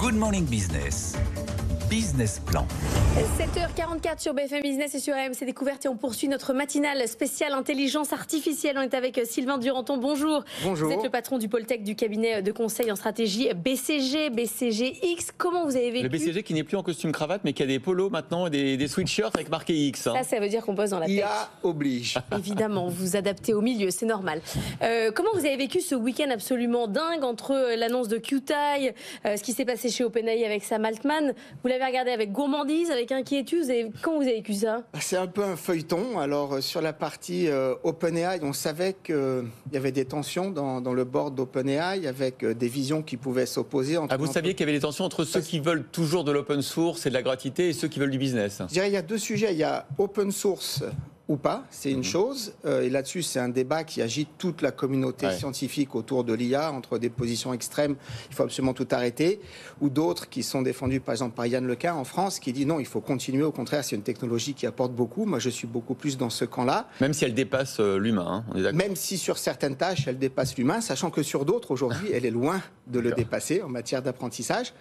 Good Morning Business. Business Plan. 7h44 sur BFM Business et sur RMC Découverte et on poursuit notre matinale spéciale intelligence artificielle. On est avec Sylvain Duranton. Bonjour. Bonjour. Vous êtes le patron du pôle tech du cabinet de conseil en stratégie BCGX. Comment vous avez vécu le BCG qui n'est plus en costume cravate mais qui a des polos maintenant, des sweatshirts avec marqué X. Ça veut dire qu'on bosse dans la tech. IA oblige. Évidemment, vous vous adaptez au milieu, c'est normal. Comment vous avez vécu ce week-end absolument dingue entre l'annonce de Qtile, ce qui s'est passé chez OpenAI avec Sam Altman? Vous l'avez regardé avec gourmandise, avec inquiétude. Comment vous avez vécu ça? C'est un peu un feuilleton. Alors, sur la partie OpenAI, on savait qu'il y avait des tensions dans le board d'OpenAI avec des visions qui pouvaient s'opposer. Vous saviez qu'il y avait des tensions entre ceux qui veulent toujours de l'open source et de la gratuité et ceux qui veulent du business? Je dirais il y a deux sujets. Il y a open source ou pas, c'est une chose. Et là-dessus, c'est un débat qui agite toute la communauté scientifique autour de l'IA, entre des positions extrêmes, il faut absolument tout arrêter, ou d'autres qui sont défendus, par exemple, par Yann Lequin en France, qui dit non, il faut continuer, au contraire, c'est une technologie qui apporte beaucoup. Moi, je suis beaucoup plus dans ce camp-là. Même si elle dépasse l'humain, on est d'accord. Même si sur certaines tâches, elle dépasse l'humain, sachant que sur d'autres, aujourd'hui, elle est loin de le dépasser en matière d'apprentissage.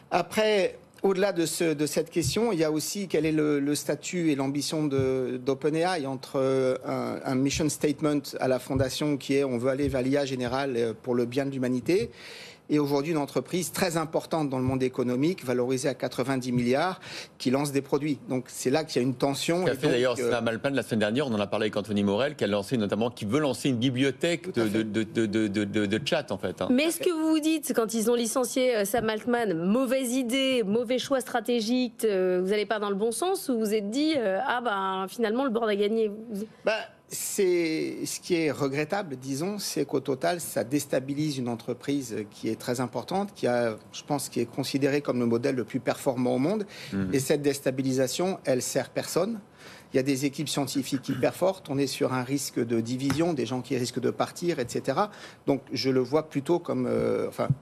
Après... Au-delà de cette question, il y a aussi quel est le statut et l'ambition d'OpenAI entre un mission statement à la fondation qui est on veut aller vers l'IA générale pour le bien de l'humanité et aujourd'hui une entreprise très importante dans le monde économique, valorisée à 90 milliards, qui lance des produits. Donc c'est là qu'il y a une tension. Ça fait d'ailleurs Sam Altman la semaine dernière, on en a parlé avec Anthony Morel, qui veut lancer une bibliothèque de chat en fait. Mais est-ce que vous vous dites, quand ils ont licencié Sam Altman, mauvaise idée, mauvais choix stratégique, vous n'allez pas dans le bon sens, ou vous vous êtes dit, finalement le board a gagné? C'est ce qui est regrettable, disons, c'est qu'au total, ça déstabilise une entreprise qui est très importante, qui est considérée comme le modèle le plus performant au monde. Et cette déstabilisation, elle sert personne. Il y a des équipes scientifiques hyper fortes, on est sur un risque de division, des gens qui risquent de partir, etc. Donc je le vois plutôt comme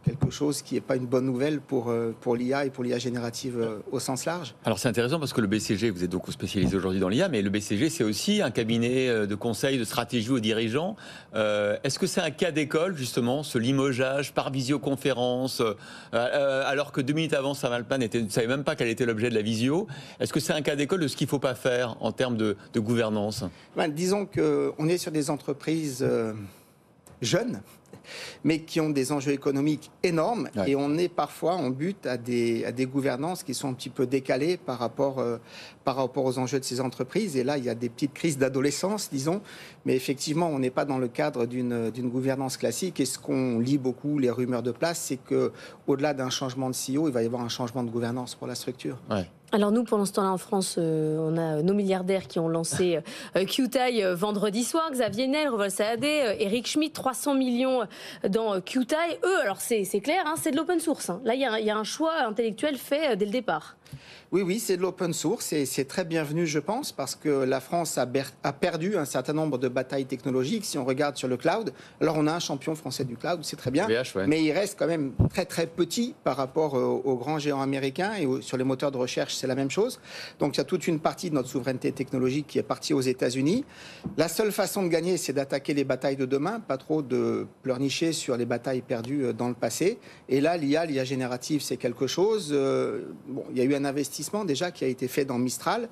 quelque chose qui n'est pas une bonne nouvelle pour l'IA et pour l'IA générative au sens large. Alors c'est intéressant parce que le BCG, vous êtes beaucoup spécialisé aujourd'hui dans l'IA, mais le BCG c'est aussi un cabinet de conseil, de stratégie aux dirigeants. Est-ce que c'est un cas d'école justement, ce limogeage par visioconférence, alors que 2 minutes avant Sam Altman ne savait même pas quel était l'objet de la visio? Est-ce que c'est un cas d'école de ce qu'il ne faut pas faire en termes de gouvernance? Disons qu'on est sur des entreprises jeunes, mais qui ont des enjeux économiques énormes, et on est parfois en but à des gouvernances qui sont un petit peu décalées par rapport aux enjeux de ces entreprises. Et là, il y a des petites crises d'adolescence, disons, mais effectivement, on n'est pas dans le cadre d'une gouvernance classique. Et ce qu'on lit beaucoup, les rumeurs de place, c'est qu'au-delà d'un changement de CEO, il va y avoir un changement de gouvernance pour la structure. Alors nous, pendant ce temps-là, en France, on a nos milliardaires qui ont lancé Qtile vendredi soir, Xavier Niel, Revolve Saadé, Eric Schmidt, 300 millions dans Qtile. Eux, alors c'est clair, c'est de l'open source. Là, il y a un choix intellectuel fait dès le départ. Oui, c'est de l'open source et c'est très bienvenu, je pense, parce que la France a perdu un certain nombre de batailles technologiques. Si on regarde sur le cloud, alors on a un champion français du cloud, c'est très bien, mais il reste quand même très très petit par rapport aux grands géants américains, et sur les moteurs de recherche, c'est la même chose. Donc il y a toute une partie de notre souveraineté technologique qui est partie aux États-Unis. La seule façon de gagner, c'est d'attaquer les batailles de demain, pas trop de pleurnicher sur les batailles perdues dans le passé. Et là, l'IA générative, c'est quelque chose. Il y a eu un investissement déjà qui a été fait dans Mistral,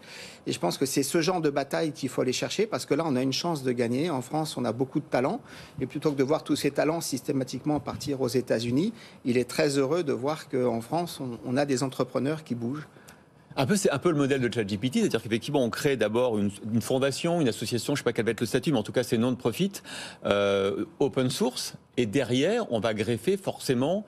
et je pense que c'est ce genre de bataille qu'il faut aller chercher, parce que là on a une chance de gagner. En France on a beaucoup de talents, et plutôt que de voir tous ces talents systématiquement partir aux États-Unis, il est très heureux de voir qu'en France on a des entrepreneurs qui bougent. C'est un peu le modèle de ChatGPT, c'est-à-dire qu'effectivement on crée d'abord une fondation, une association, je ne sais pas quel va être le statut, mais en tout cas c'est non-profit, open source, et derrière on va greffer forcément,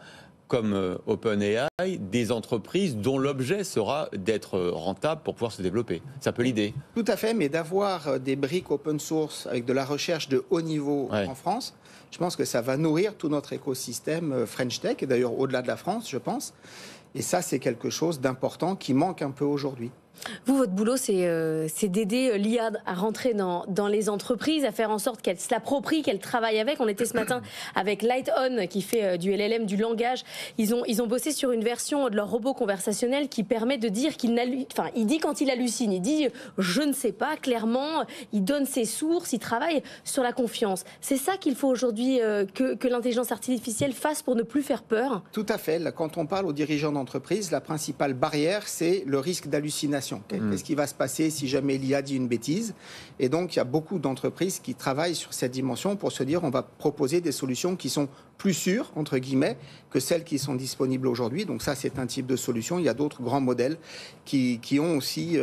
comme OpenAI, des entreprises dont l'objet sera d'être rentable pour pouvoir se développer. C'est un peu l'idée. Tout à fait, mais d'avoir des briques open source avec de la recherche de haut niveau en France, je pense que ça va nourrir tout notre écosystème French Tech, et d'ailleurs au-delà de la France, je pense. Et ça, c'est quelque chose d'important qui manque un peu aujourd'hui. Vous, votre boulot, c'est d'aider l'IA à rentrer dans les entreprises, à faire en sorte qu'elle se l'approprie, qu'elle travaille avec. On était ce matin avec LightOn qui fait du LLM, du langage. Ils ont bossé sur une version de leur robot conversationnel qui permet de dire il dit quand il hallucine, il dit je ne sais pas clairement, il donne ses sources, il travaille sur la confiance. C'est ça qu'il faut aujourd'hui aujourd'hui que l'intelligence artificielle fasse pour ne plus faire peur? Tout à fait. Quand on parle aux dirigeants d'entreprise, la principale barrière, c'est le risque d'hallucination. Qu'est-ce qui va se passer si jamais l'IA dit une bêtise? Et donc, il y a beaucoup d'entreprises qui travaillent sur cette dimension pour se dire on va proposer des solutions qui sont plus sûres, entre guillemets, que celles qui sont disponibles aujourd'hui. Donc ça, c'est un type de solution. Il y a d'autres grands modèles qui ont aussi...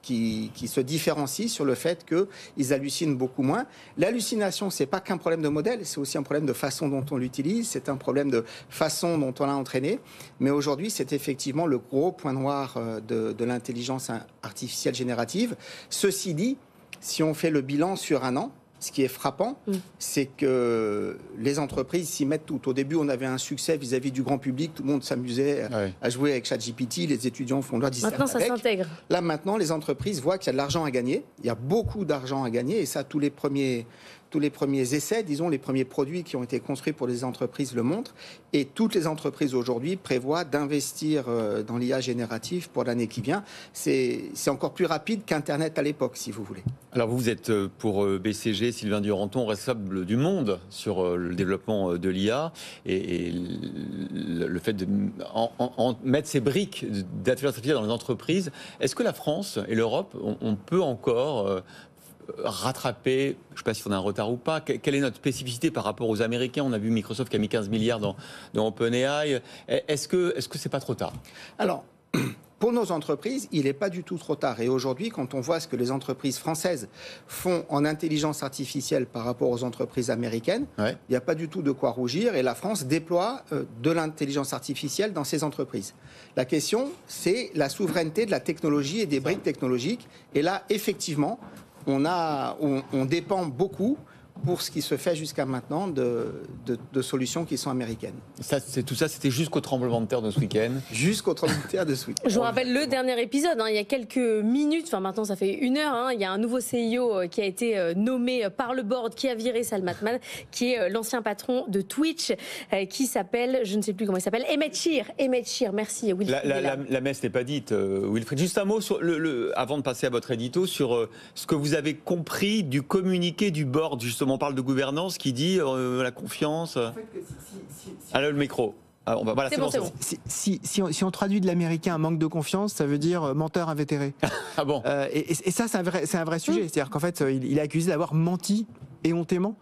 qui se différencient sur le fait qu'ils hallucinent beaucoup moins. L'hallucination, c'est pas qu'un problème de modèle, c'est aussi un problème de façon dont on l'utilise, c'est un problème de façon dont on l'a entraîné. Mais aujourd'hui, c'est effectivement le gros point noir de l'intelligence artificielle générative. Ceci dit, si on fait le bilan sur un an, ce qui est frappant, c'est que les entreprises s'y mettent toutes. Au début, on avait un succès vis-à-vis du grand public. Tout le monde s'amusait à jouer avec ChatGPT. Les étudiants font leur dissertation. Maintenant, ça s'intègre. Là, maintenant, les entreprises voient qu'il y a de l'argent à gagner. Il y a beaucoup d'argent à gagner. Et ça, tous les premiers essais, disons, les premiers produits qui ont été construits pour les entreprises le montrent. Et toutes les entreprises aujourd'hui prévoient d'investir dans l'IA générative pour l'année qui vient. C'est encore plus rapide qu'Internet à l'époque, si vous voulez. Alors vous êtes pour BCG, Sylvain Duranton, responsable du Monde sur le développement de l'IA et le fait de mettre ces briques d'intelligence artificielle dans les entreprises. Est-ce que la France et l'Europe, on peut encore rattraper, je ne sais pas si on a un retard ou pas, quelle est notre spécificité par rapport aux Américains? On a vu Microsoft qui a mis 15 milliards dans OpenAI. Est-ce que c'est pas trop tard? Alors, pour nos entreprises, il n'est pas du tout trop tard. Et aujourd'hui, quand on voit ce que les entreprises françaises font en intelligence artificielle par rapport aux entreprises américaines, il n'y a pas du tout de quoi rougir. Et la France déploie de l'intelligence artificielle dans ses entreprises. La question, c'est la souveraineté de la technologie et des briques technologiques. Et là, effectivement, on dépend beaucoup pour ce qui se fait jusqu'à maintenant de solutions qui sont américaines. Tout ça, c'était jusqu'au tremblement de terre de ce week-end. Jusqu'au tremblement de terre de ce week-end. Je vous rappelle le dernier épisode, il y a quelques minutes, enfin maintenant ça fait 1 heure, il y a un nouveau CEO qui a été nommé par le board, qui a viré Sam Altman, qui est l'ancien patron de Twitch, qui s'appelle, je ne sais plus comment il s'appelle, Emmett Shear, merci Wilfried. La messe n'est pas dite, Wilfried. Juste un mot, sur avant de passer à votre édito, sur ce que vous avez compris du communiqué du board, justement. On parle de gouvernance qui dit la confiance. En fait, le micro. C'est bon. Si on traduit de l'américain manque de confiance, ça veut dire menteur invétéré. Ah bon. Et ça, c'est un vrai sujet. C'est-à-dire qu'en fait, il est accusé d'avoir menti éhontément.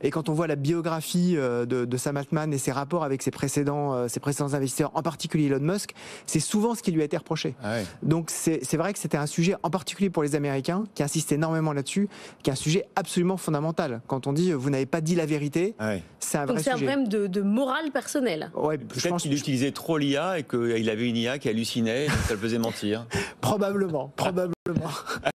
Et quand on voit la biographie de Sam Altman et ses rapports avec ses précédents investisseurs, en particulier Elon Musk, c'est souvent ce qui lui a été reproché. Donc c'est vrai que c'était un sujet, en particulier pour les Américains, qui insistent énormément là-dessus, qui est un sujet absolument fondamental. Quand on dit vous n'avez pas dit la vérité, c'est un vrai sujet. Donc c'est un problème de morale personnelle. Peut-être qu'il utilisait trop l'IA et qu'il avait une IA qui hallucinait, ça le faisait mentir. Probablement.